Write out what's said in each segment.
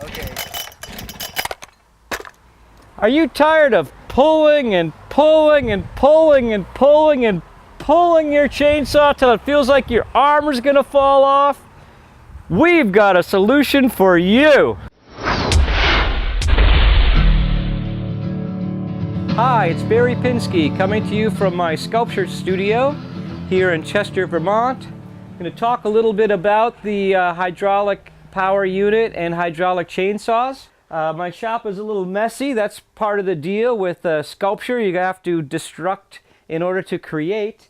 Okay. Are you tired of pulling and pulling and pulling and pulling and pulling your chainsaw till it feels like your arm is gonna fall off? We've got a solution for you. Hi, it's Barre Pinske coming to you from my sculpture studio here in Chester, Vermont. I'm going to talk a little bit about the hydraulic power unit and hydraulic chainsaws. My shop is a little messy. That's part of the deal with sculpture. You have to destruct in order to create.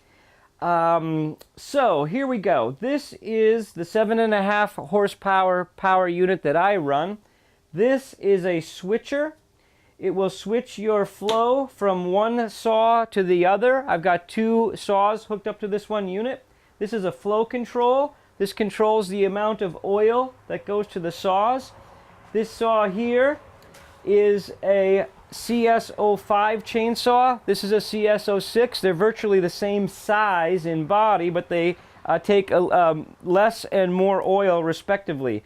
So here we go. This is the 7.5 horsepower power unit that I run. This is a switcher. It will switch your flow from one saw to the other. I've got two saws hooked up to this one unit. This is a flow control. This controls the amount of oil that goes to the saws. This saw here is a CS05 chainsaw. This is a CS06. They're virtually the same size in body, but they take less and more oil respectively.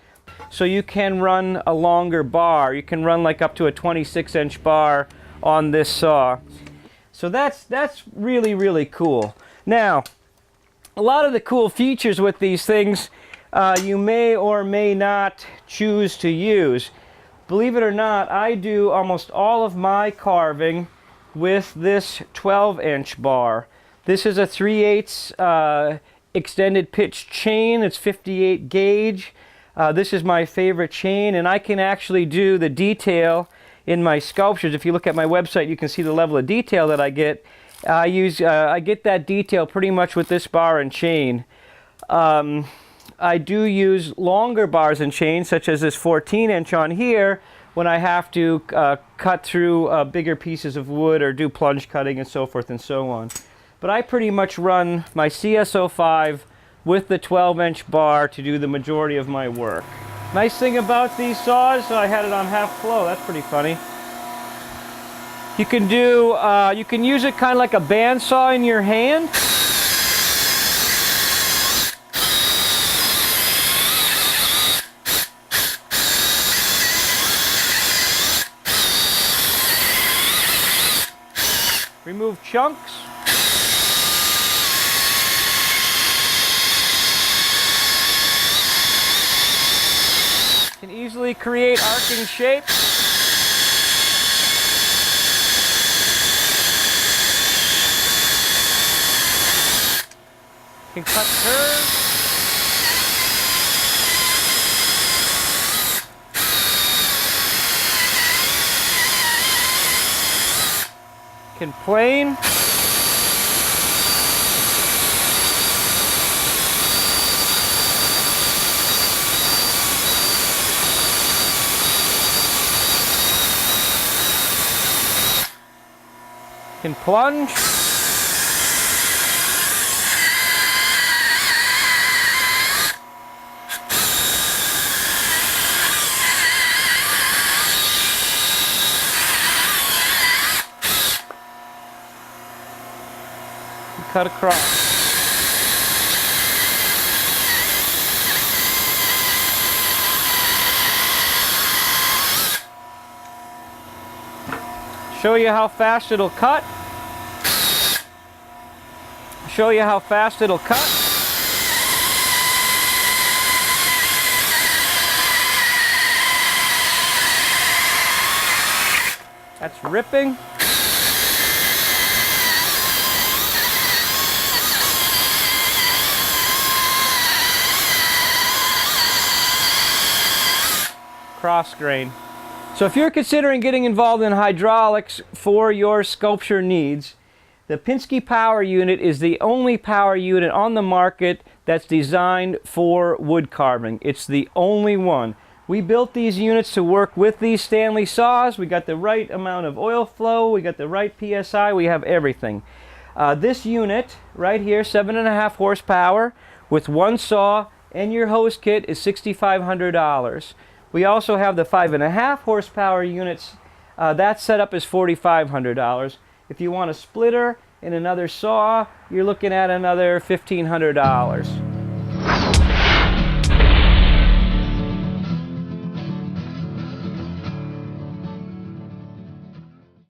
So you can run a longer bar. You can run like up to a 26-inch bar on this saw. So that's really, really cool. Now, a lot of the cool features with these things you may or may not choose to use. Believe it or not, I do almost all of my carving with this 12-inch bar. This is a 3/8 extended pitch chain. It's 58 gauge. This is my favorite chain, and I can actually do the detail in my sculptures. If you look at my website, you can see the level of detail that I get. I get that detail pretty much with this bar and chain. I do use longer bars and chains, such as this 14-inch on here, when I have to cut through bigger pieces of wood or do plunge cutting and so forth and so on. But I pretty much run my CS05 with the 12-inch bar to do the majority of my work. Nice thing about these saws, I had it on half flow. That's pretty funny. You can use it kind of like a bandsaw in your hand. Remove chunks. Can easily create arcing shapes. Can cut curves. Can plane. Can plunge. Can cut across. Show you how fast it'll cut. Show you how fast it'll cut. That's ripping. Cross grain. So if you're considering getting involved in hydraulics for your sculpture needs, the Pinske Power Unit is the only power unit on the market that's designed for wood carving. It's the only one. We built these units to work with these Stanley saws. We got the right amount of oil flow, we got the right PSI, we have everything. This unit right here, 7.5 horsepower with one saw and your hose kit, is $6,500. We also have the 5.5 horsepower units. That setup is $4,500. If you want a splitter and another saw, you're looking at another $1,500.